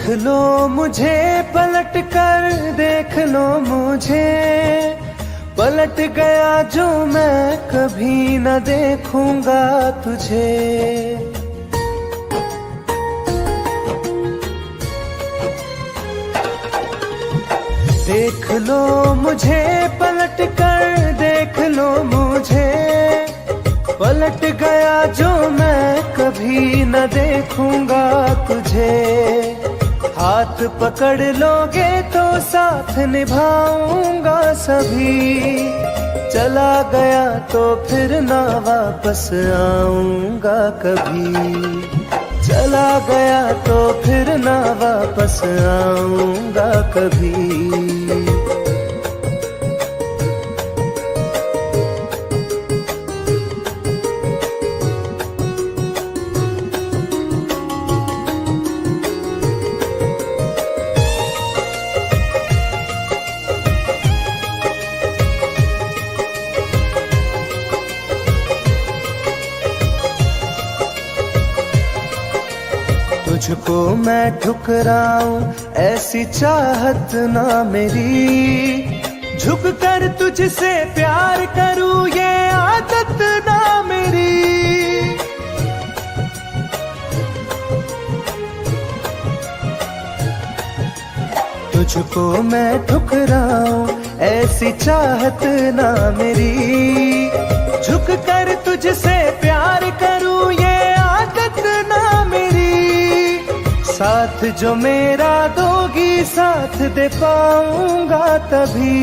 देख लो मुझे पलट कर, देख लो मुझे, पलट गया जो मैं कभी न देखूंगा तुझे। देख लो मुझे पलट कर, देख लो मुझे, पलट गया जो मैं कभी न देखूंगा तुझे। हाथ पकड़ लोगे तो साथ निभाऊंगा सभी, चला गया तो फिर ना वापस आऊंगा कभी। चला गया तो फिर ना वापस आऊंगा कभी। तुझको मैं ठुकराऊं ऐसी चाहत ना मेरी, झुक कर तुझसे प्यार करूं ये आदत ना मेरी। तुझको मैं ठुकराऊं ऐसी चाहत ना मेरी, झुक कर तुझसे प्यार करूं ये आदत ना मेरी। साथ जो मेरा दोगी साथ दे पाऊंगा तभी,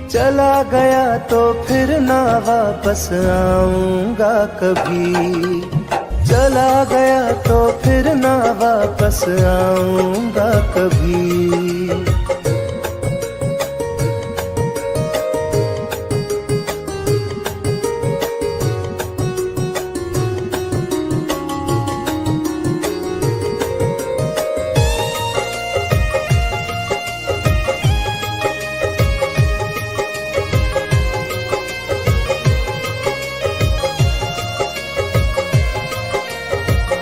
चला गया तो फिर ना वापस आऊंगा कभी। चला गया तो फिर ना वापस आऊंगा कभी।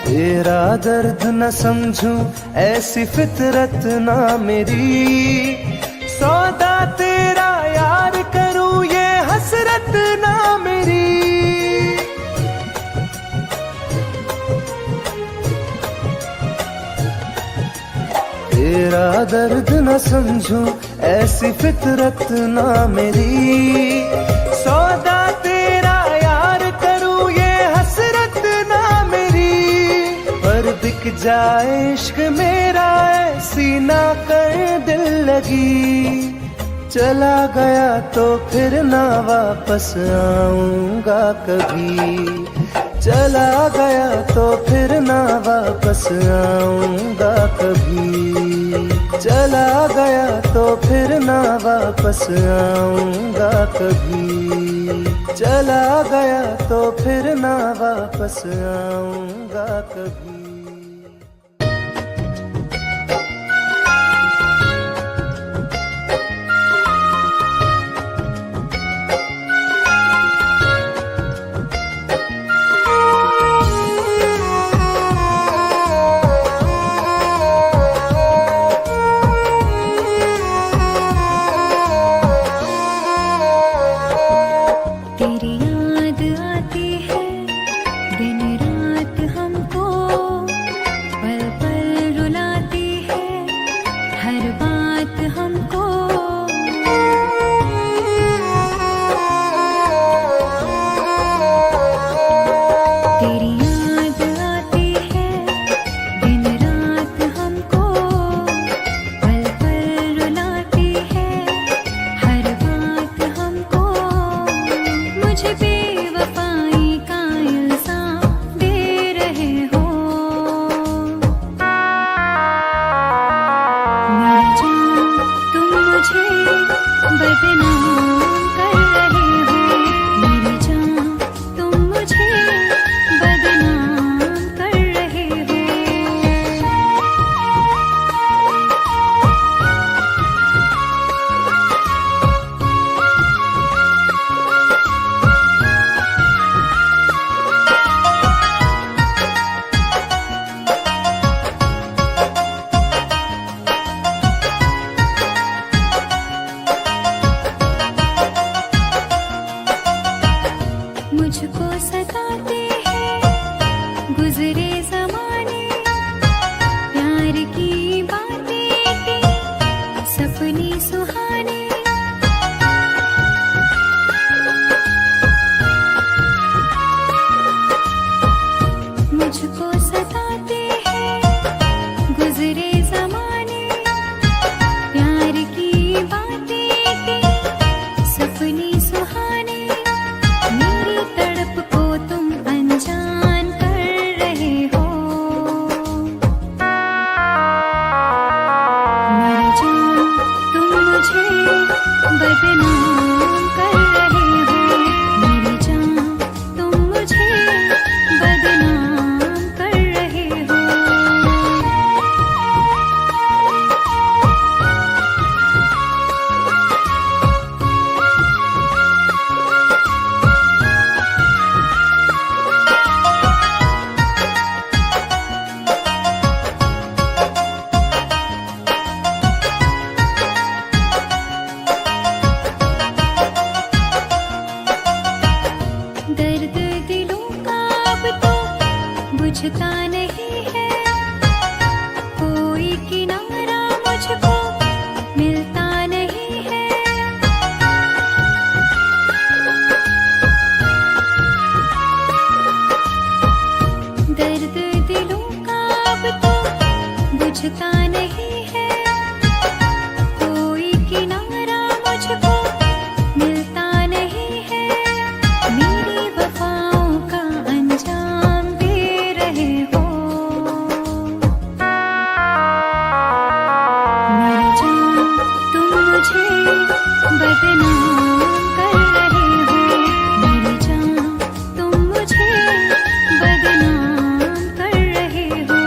तेरा दर्द न समझूं ऐसी फितरत ना मेरी, सौदा तेरा यार करूं ये हसरत ना मेरी। तेरा दर्द न समझूं ऐसी फितरत ना मेरी, सौदा तेरा यार करूं ये हसरत ना मेरी। पर बिक जाए इश्क मेरा ऐसी ना कर दिल लगी, चला गया तो फिर ना वापस आऊंगा कभी। चला गया तो फिर ना वापस आऊंगा कभी। चला गया तो फिर ना वापस आऊंगा कभी। चला गया तो फिर ना वापस आऊंगा कभी। मेरी बदनाम कर रहे हो। मेरी जान तुम मुझे बदनाम कर रहे हो। दर्द दिलों का अब तो बुझता नहीं है, कोई किनारा मुझको मिलता नहीं है। दर्द दिलों का अब तो बुझता नहीं है, कोई किनारा मुझको मिलता नहीं है। मेरी वफाओं का अंजाम दे रहे हो। मेरी जान तुम मुझे बदनाम कर रहे हो। मेरी जान तुम मुझे बदनाम कर रहे हो।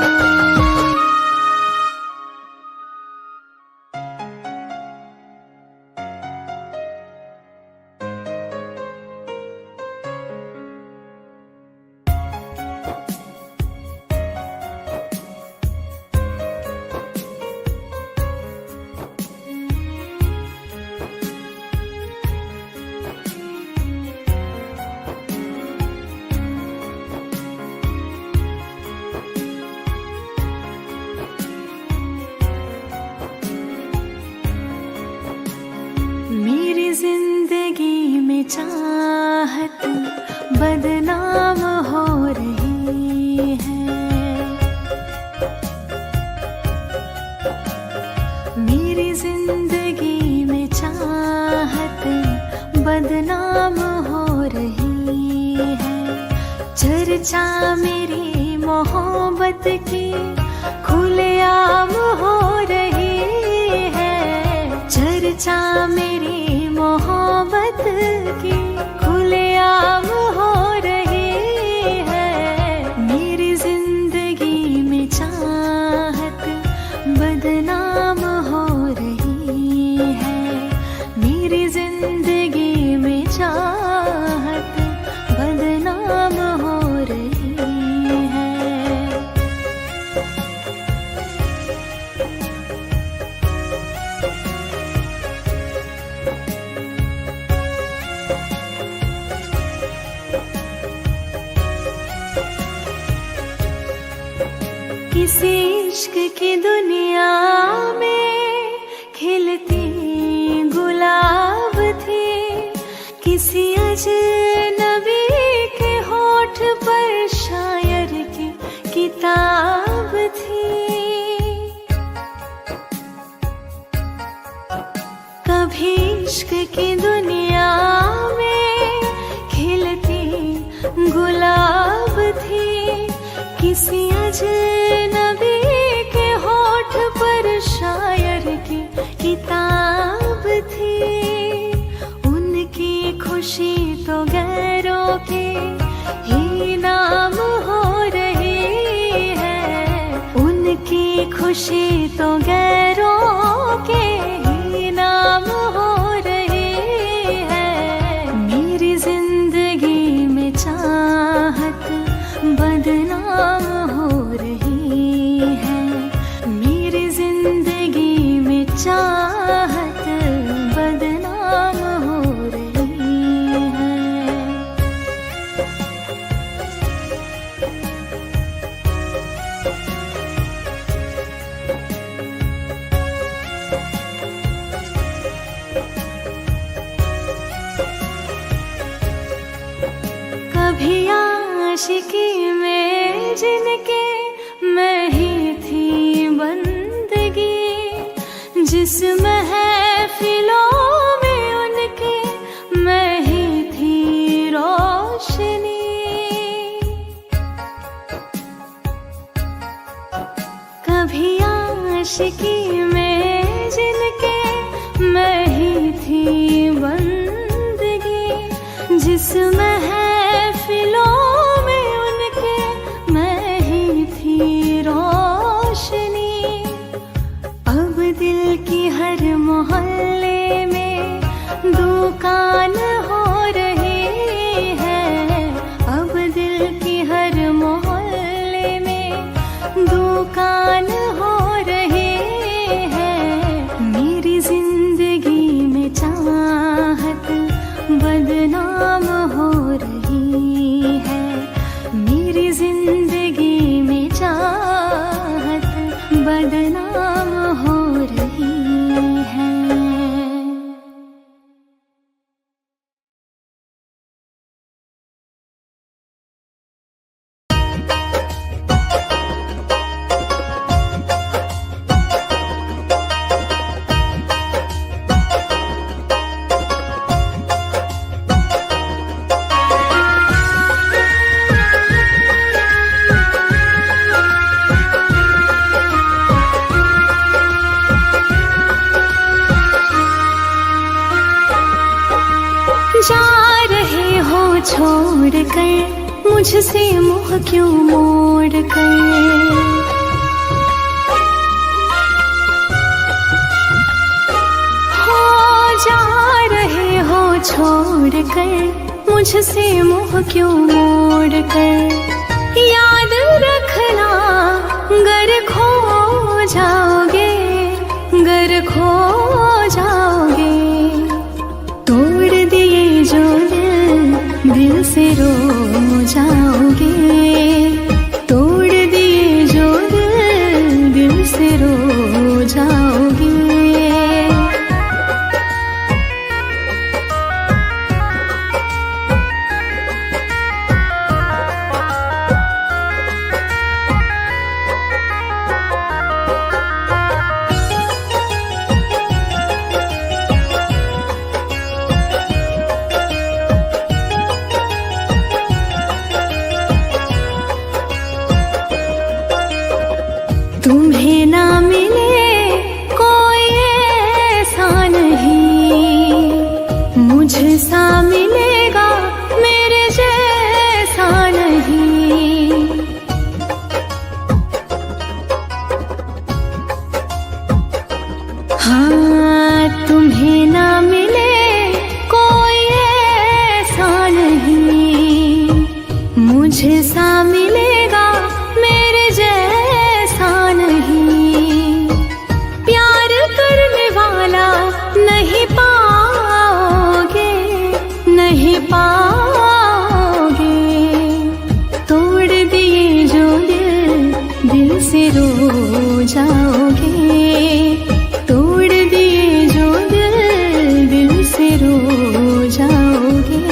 मेरी जिंदगी में चाहत बदनाम हो रही है। मेरी जिंदगी में चाहत बदनाम हो रही है। चर्चा मेरी मोहब्बत की खुलेआम हो रही है। चर्चा मेरी मोहब्बत की खुलेआम हो रही है। मेरी जिंदगी में चाहत बदनाम हो रही है। मेरी जिंदगी में चाहत बदनाम हो रही है। किसी इश्क की दुनिया में खिलती गुलाब थी, किसी अजनबी के होठ पर शायर की किताब थी। कभी इश्क की दुनिया में खिलती गुलाब थी, किसी अजनबी के होठ पर शायर की किताब थी। उनकी खुशी तो गैरों के ही नाम हो रही है। उनकी खुशी तो गैरों के ही नाम हो रही है। मेरी जिंदगी में चाहत बदनाम हो रही है। मेरी जिंदगी में चाहत बदनाम हो रही है। कभी आशिकी में जिनके मैं ही थी बंदगी, जिस महफिलों में उनके मैं ही थी रोशनी। कभी आशिकी में जिनके मैं ही थी दिल की हर मोहल्ले में दुकान हो रही है, अब दिल की हर मोहल्ले में दुकान हो रही है। मेरी जिंदगी में चाहत बदनाम हो रही है, मेरी जिंदगी में चाहत बदनाम हो रही है। जा रहे हो छोड़ कर मुझसे मुँह क्यों मोड़ कर, हो जा रहे हो छोड़ कर मुझसे मुँह क्यों मोड़ कर। याद रखना गर खो जाओगे, गर खो जाओगे। तोड़ दिए जो दिल से रो जाओगे, तोड़ दिए जो दिल से रो जाओगे। तुम्हें ना मिले कोई ऐसा नहीं, मुझसा मिलेगा मेरे जैसा नहीं। हाँ तुम्हें ना मिले कोई ऐसा नहीं, मुझसा मिलेगा मेरे जैसा नहीं। प्यार करने वाला नहीं पाओगे, नहीं पाओगे। तोड़ दिए जो दिल से रो जाओगे, तोड़ दिए जो दिल से रो जाओगे।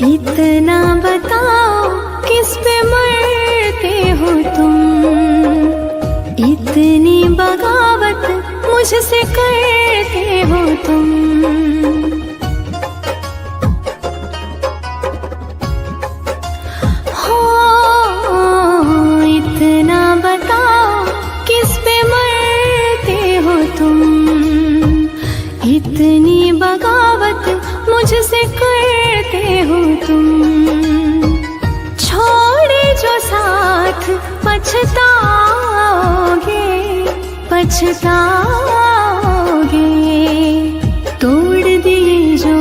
इतना बताओ किस पे मरते हो तुम, इतनी बगावत मुझसे करते हो तुम। हो इतना बताओ किस पे मरते हो तुम, इतनी बगावत मुझसे करते हो तुम। छोड़े जो साथ पछताओगे, पछताओगे। तोड़ दिए जो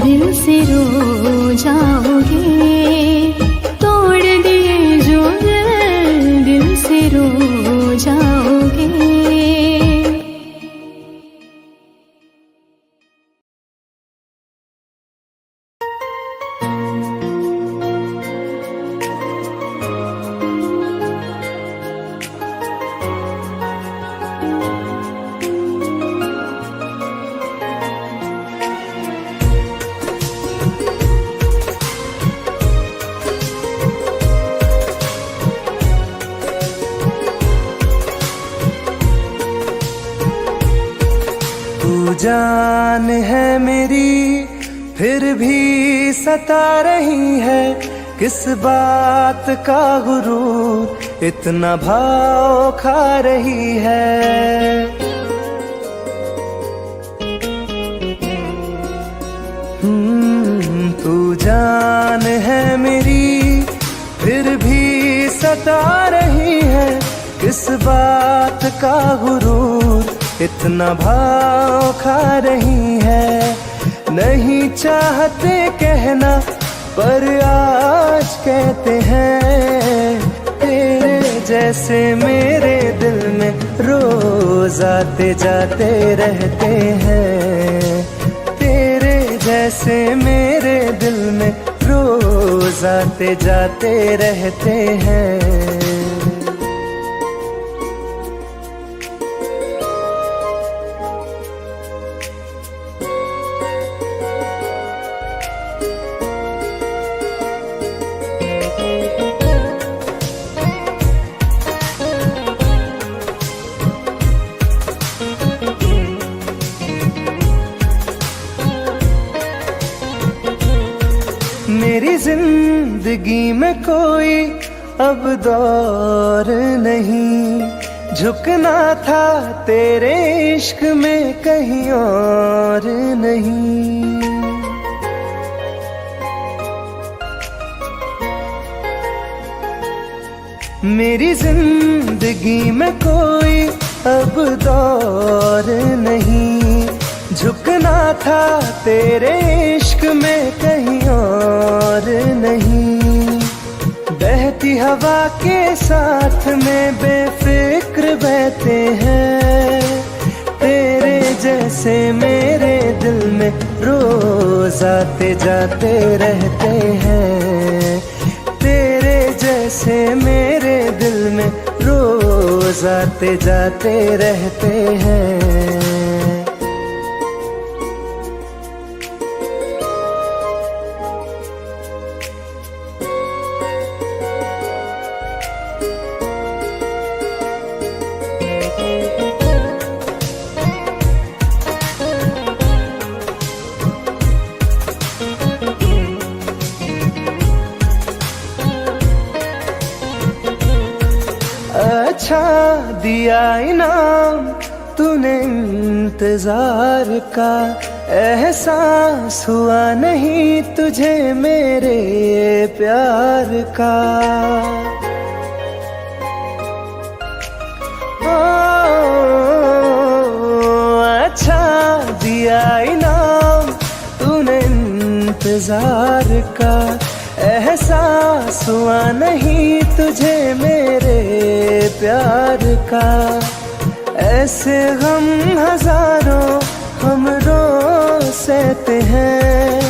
दिल से रो जाओगे, तोड़ दिए जो दिल से रो जाओगे। जान है मेरी मेरी फिर भी सता रही है, किस बात का गुरूर इतना भाव खा रही है। तू जान है मेरी फिर भी सता रही है, किस बात का गुरूर इतना भाव खा रही है। नहीं चाहते कहना पर आज कहते हैं, तेरे जैसे मेरे दिल में रोज आते जाते रहते हैं। तेरे जैसे मेरे दिल में रोज आते जाते रहते हैं। मेरी जिंदगी में कोई अब दौर नहीं, झुकना था तेरे इश्क में कहीं और नहीं। मेरी जिंदगी में कोई अब दौर नहीं, झुकना था तेरे इश्क में कहीं और नहीं। बहती हवा के साथ में बेफिक्र बहते हैं, तेरे जैसे मेरे दिल में रोज आते जाते रहते हैं। तेरे जैसे मेरे दिल में रोज आते जाते रहते हैं। अच्छा दिया इनाम तूने इंतजार का, एहसास हुआ नहीं तुझे मेरे प्यार का। अच्छा दिया इनाम तूने इंतजार का, एहसास हुआ नहीं तुझे मेरे प्यार का। ऐसे गम हजारों हम रोज सहते हैं,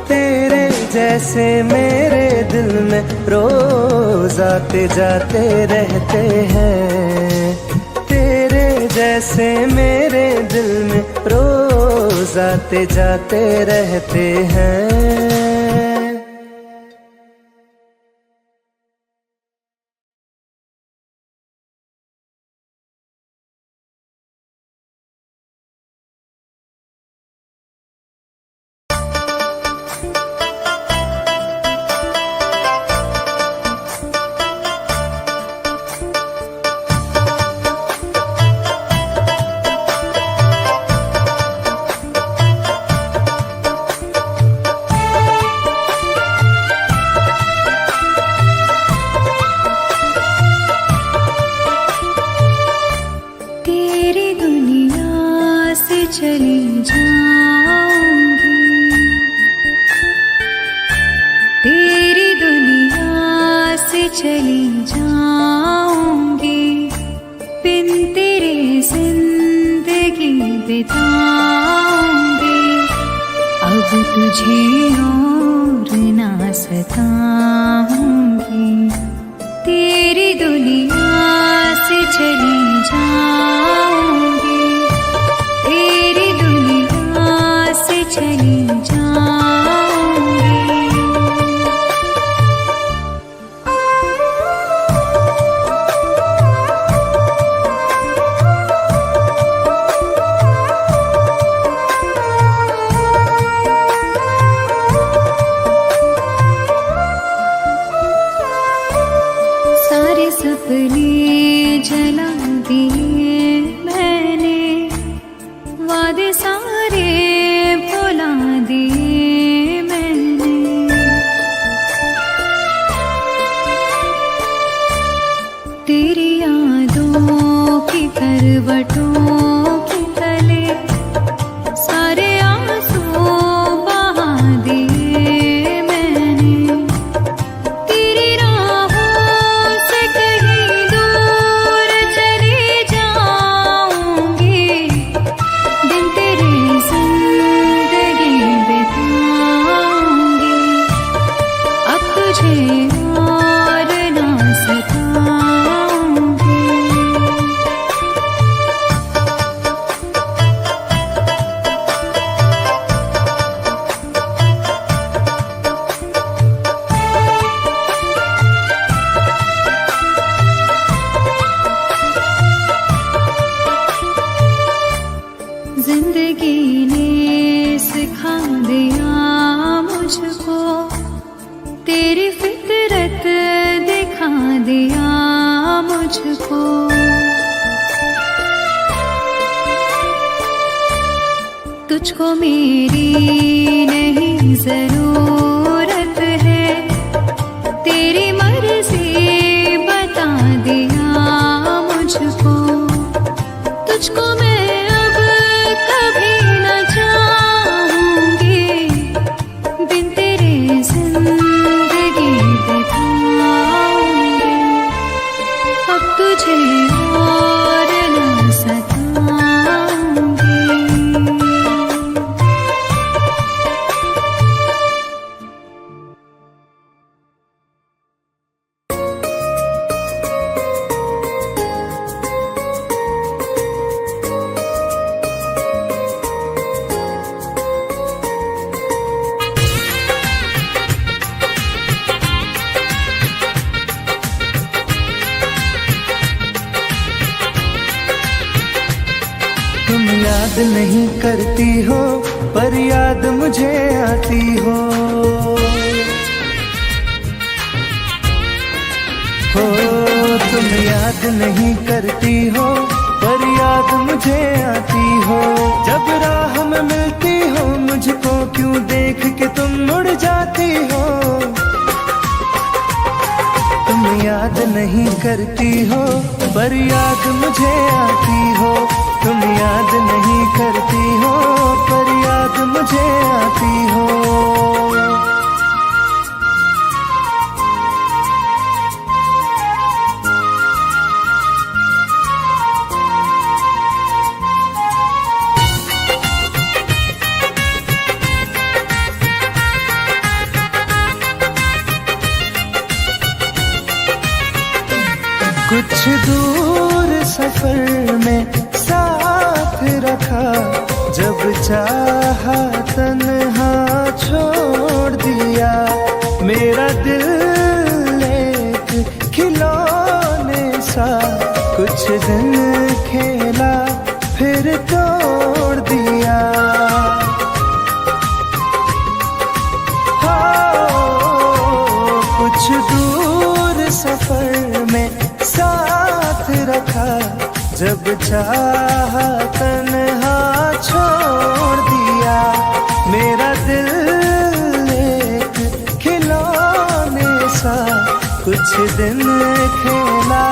तेरे जैसे मेरे दिल में रोज आते जाते रहते हैं। तेरे जैसे मेरे दिल में रोज आते जाते रहते हैं। चली जाऊंगी, तेरी दुनिया से चली जाऊंगी, बिन तेरे जिंदगी बिताऊंगी। अब तुझे और ना सताऊंगी, तेरी दुनिया से चली जाऊंगी, तेरी दुनिया से चली जाऊंगी। मुझको। तुझको मेरी नहीं जरूरत है, तेरी मर्जी बता दिया मुझको। तुझको मैं अब कभी न चाहूंगी, बिन तेरे जिंदगी बिताऊंगी। अब तुझे और न सताऊंगी। तुम याद नहीं करती हो पर याद मुझे आती हो। तुम याद नहीं करती हो पर याद मुझे आती हो। जब राह में मिलती हो मुझको क्यों देख के तुम मुड़ जाती हो। तुम याद नहीं करती हो पर याद मुझे आती हो। तुम याद नहीं करती हो पर याद मुझे आती हो। कुछ दूर सफर में साथ रखा, जब चाहा तन्हा छोड़ दिया। मेरा दिल एक खिलौने सा कुछ दिन खेला फिर तोड़ दिया। कुछ दूर सफर में साथ रखा, जब चाहा तन्हा छोड़ दिया। मेरा दिल एक खिलौने सा कुछ दिन खेला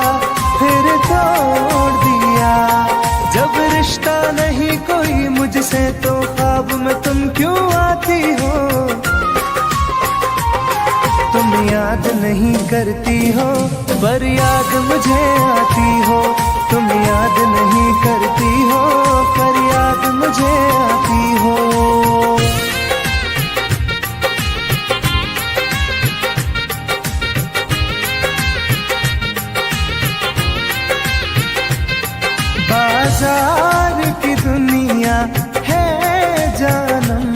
फिर तोड़ दिया। जब रिश्ता नहीं कोई मुझसे तो ख्वाब में तुम क्यों आती हो। तुम याद नहीं करती हो पर याद मुझे आती हो। तुम याद नहीं करती हो पर याद मुझे आती हो। बाजार की दुनिया है जानम,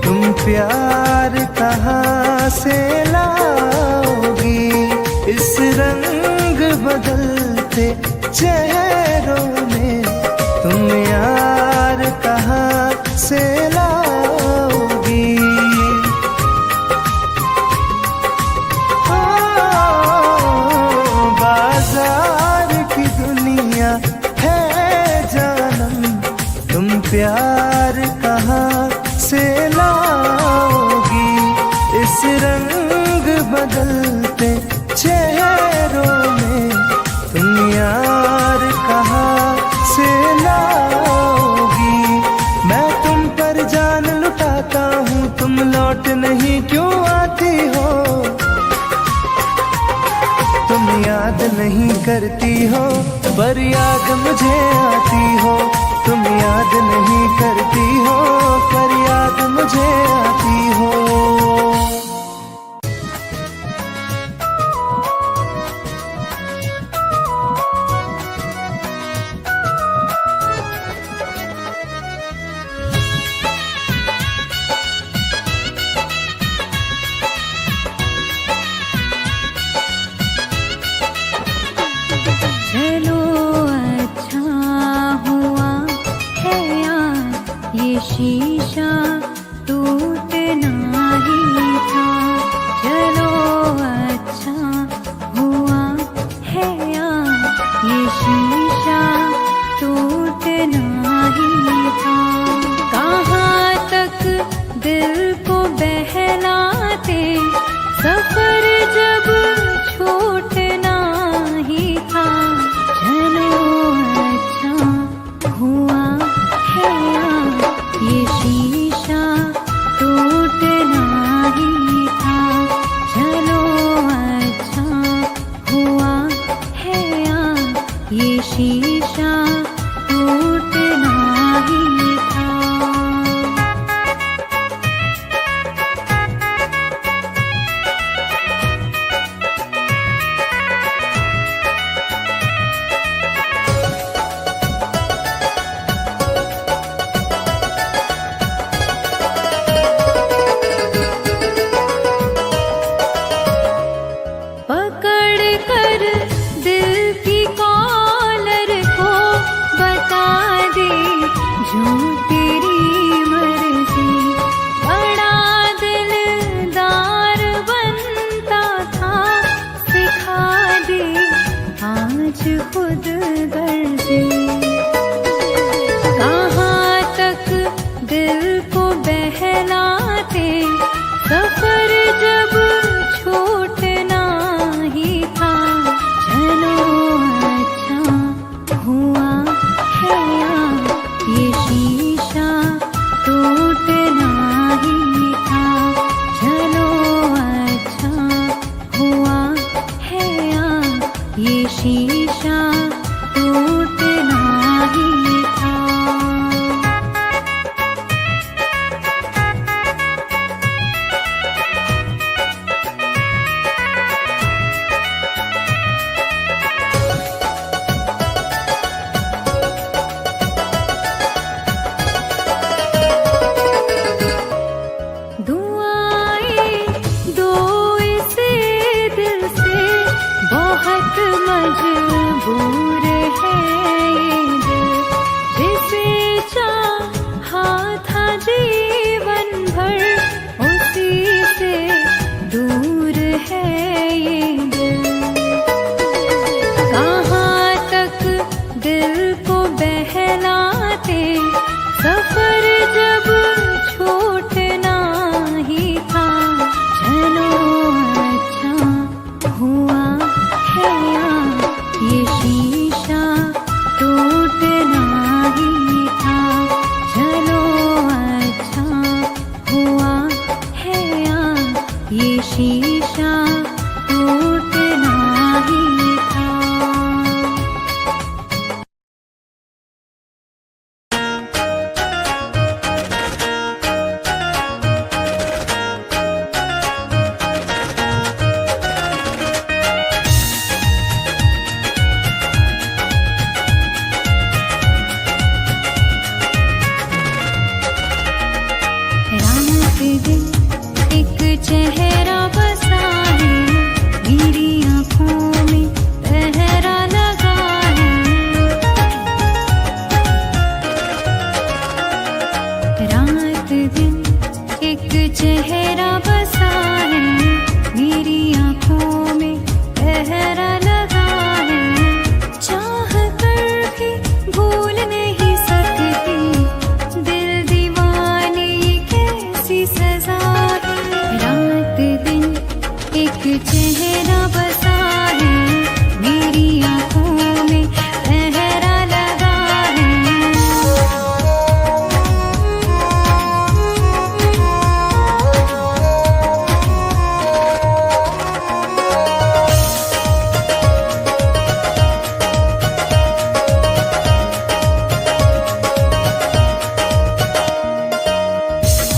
तुम प्यार कहाँ से लाओगी। इस रंग बदलते चेहरों में तुम यार कहाँ से लाओगी। बाजार की दुनिया है जानम, तुम प्यार कहाँ से लाओगी। इस रंग बदलते चेहरों में तुम यार कहाँ से लाओगी। मैं तुम पर जान लुटाता हूँ, तुम लौट नहीं क्यों आती हो। तुम याद नहीं करती हो पर याद मुझे आती हो। तुम याद नहीं करती हो पर याद मुझे आती हो। चलो अच्छा हुआ है यार ये शीशा टूट बहलाते, सफर जब छूटना ही था, चलो अच्छा हुआ है ये शीशा टूटना ही था, चलो अच्छा हुआ है ये शीशा टूटना ही था। पकड़ कर दिल की कॉलर को बता दे जो तेरी मर्जी, बड़ा दिलदार बनता था, सिखा दे आज खुद गर्जी। कहाँ तक दिल को बहलाते, सफर जब छूटना ही था, चलो अच्छा हुआ है ये शीशा टूटना ही था, चलो अच्छा हुआ है ये शीशा टूटना ही था। दुआएं दो इसे दिल से, बहुत मजबूर है ये दिल, जिसे चाहा था जीवन भर, उसी से दूर है ये दिल। कहाँ तक दिल को बहलाते, सफर जब छूटना ही था, चलो अच्छा हुआ है ये शीशा टूटना ही था, चलो अच्छा हुआ है ये शीशा टूटना ही था। रात दिन एक चेहरा बसा है, मेरी आँखों में पहरा लगा है। रात दिन एक चेहरा बसा है, मेरी आँखों में पहरा लगा है। चाह कर भी भूल नहीं सकती, दिल दीवाने कैसी सजा है। रात दिन एक चेहरा बसा है, मेरी आँखों में पहरा लगा है।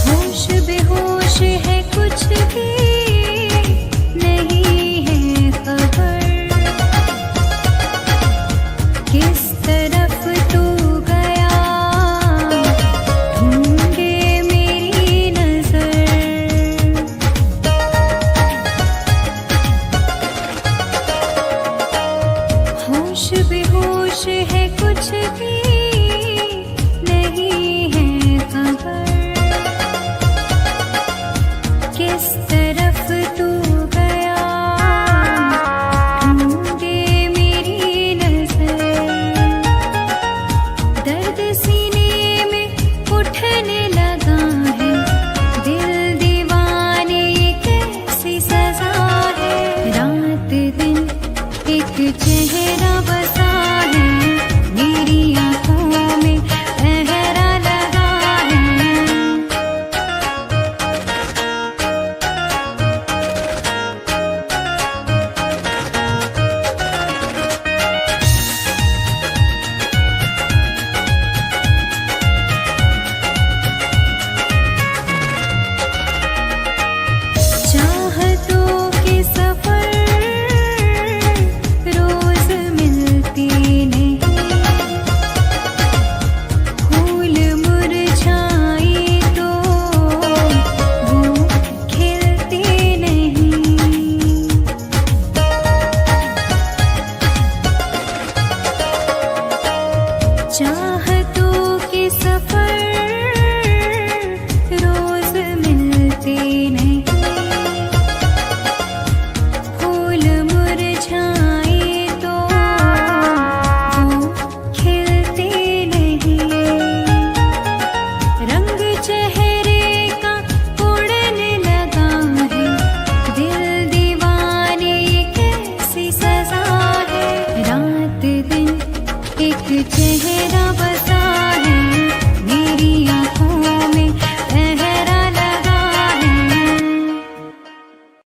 होश बेहोश है, कुछ भी नहीं है खबर, किस तरफ तू गया ढूंढे मेरी नजर। होश बेहोश है, कुछ भी नहीं है खबर, किस तरफ तू गया ढूंढे मेरी नजर। दर्द सीने में उठने लगा है, दिल दीवाना चेहरा बसा है मेरी